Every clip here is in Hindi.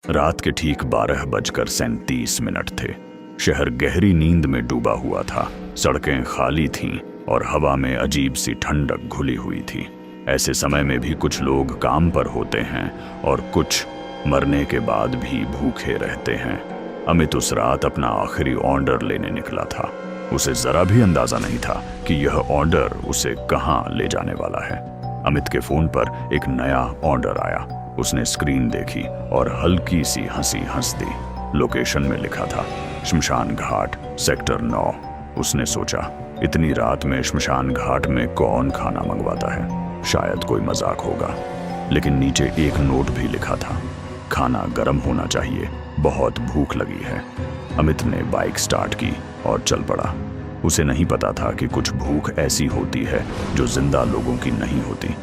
रात के ठीक 12:37 थे। शहर गहरी नींद में डूबा हुआ था। सड़कें खाली थीं और हवा में अजीब सी ठंडक घुली हुई थी। ऐसे समय में भी कुछ लोग काम पर होते हैं और कुछ मरने के बाद भी भूखे रहते हैं। अमित उस रात अपना आखिरी ऑर्डर लेने निकला था। उसे जरा भी अंदाजा नहीं था कि यह ऑर्डर उसे कहां ले जाने वाला है। अमित के फोन पर एक नया ऑर्डर आया। उसने स्क्रीन देखी और हल्की सी हंसी हंस दी। लोकेशन में लिखा था शमशान घाट, सेक्टर 9। उसने सोचा, इतनी रात में शमशान घाट में कौन खाना मंगवाता है, शायद कोई मजाक होगा। लेकिन नीचे एक नोट भी लिखा था, खाना गर्म होना चाहिए, बहुत भूख लगी है। अमित ने बाइक स्टार्ट की और चल पड़ा। उसे नहीं पता था कि कुछ भूख ऐसी होती है जो जिंदा लोगों की नहीं होती।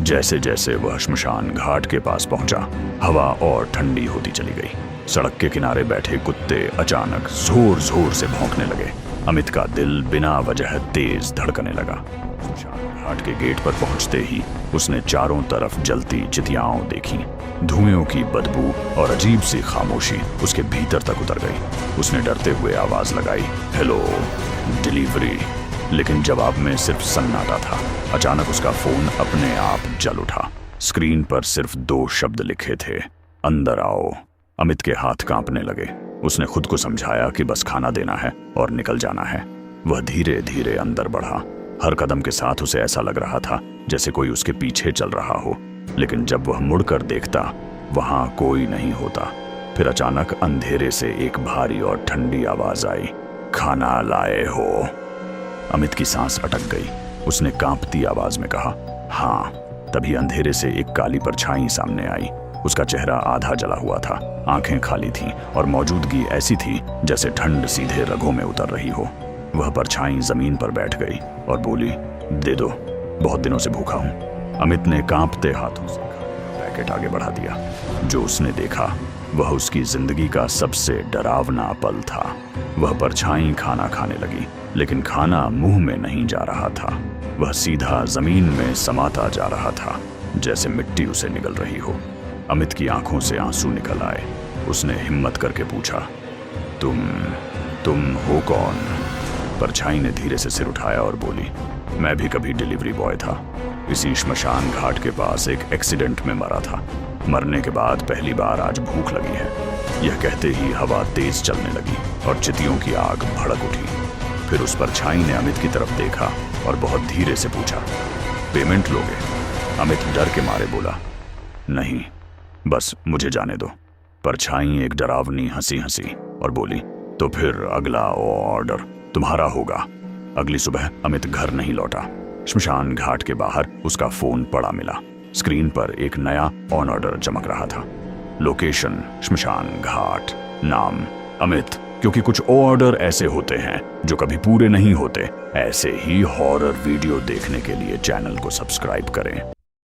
जैसे जैसे वह शमशान घाट के पास पहुंचा, हवा और ठंडी होती चली गई। सड़क के किनारे बैठे कुत्ते अचानक जोर जोर से भौंकने लगे। अमित का दिल बिना वजह तेज धड़कने लगा। शमशान घाट के गेट पर पहुंचते ही उसने चारों तरफ जलती चितियाओं देखी। धुएं की बदबू और अजीब सी खामोशी उसके भीतर तक उतर गई। उसने डरते हुए आवाज लगाई, हेलो, डिलीवरी। लेकिन जवाब में सिर्फ सन्नाटा था। अचानक उसका फोन अपने आप जल उठा। स्क्रीन पर सिर्फ 2 शब्द लिखे थे, अंदर आओ। अमित के हाथ कांपने लगे। उसने खुद को समझाया कि बस खाना देना है और निकल जाना है। वह धीरे धीरे अंदर बढ़ा। हर कदम के साथ उसे ऐसा लग रहा था जैसे कोई उसके पीछे चल रहा हो। लेकिन जब वह मुड़कर देखता, वहां कोई नहीं होता। फिर अचानक अंधेरे से एक भारी और ठंडी आवाज आई, खाना लाए हो। अमित की सांस अटक गई। उसने कांपती आवाज में कहा, हाँ। तभी अंधेरे से एक काली परछाई सामने आई। उसका चेहरा आधा जला हुआ था, आंखें खाली थीं और मौजूदगी ऐसी थी जैसे ठंड सीधे रगों में उतर रही हो। वह परछाई जमीन पर बैठ गई और बोली, दे दो, बहुत दिनों से भूखा हूं। अमित ने कांपते हाथों से पैकेट आगे बढ़ा दिया। जो उसने देखा वह उसकी जिंदगी का सबसे डरावना पल था। वह परछाई खाना खाने लगी, लेकिन खाना मुंह में नहीं जा रहा था। वह सीधा जमीन में समाता जा रहा था, जैसे मिट्टी उसे निगल रही हो। अमित की आंखों से आंसू निकल आए। उसने हिम्मत करके पूछा, तुम हो कौन? परछाई ने धीरे से सिर उठाया और बोली, मैं भी कभी डिलीवरी बॉय था। इसी श्मशान घाट के पास एक एक्सीडेंट में मरा था। मरने के बाद पहली बार आज भूख लगी है। यह कहते ही हवा तेज चलने लगी और चितियों की आग भड़क उठी। फिर उस परछाई ने अमित की तरफ देखा और बहुत धीरे से पूछा, पेमेंट लोगे? अमित डर के मारे बोला, नहीं, बस मुझे जाने दो। परछाई एक डरावनी हंसी हंसी और बोली, तो फिर अगला ऑर्डर तुम्हारा होगा। अगली सुबह अमित घर नहीं लौटा। शमशान घाट के बाहर उसका फोन पड़ा मिला। स्क्रीन पर एक नया ऑन ऑर्डर चमक रहा था। लोकेशन शमशान घाट, नाम अमित। क्योंकि कुछ ऑर्डर ऐसे होते हैं जो कभी पूरे नहीं होते। ऐसे ही हॉरर वीडियो देखने के लिए चैनल को सब्सक्राइब करें।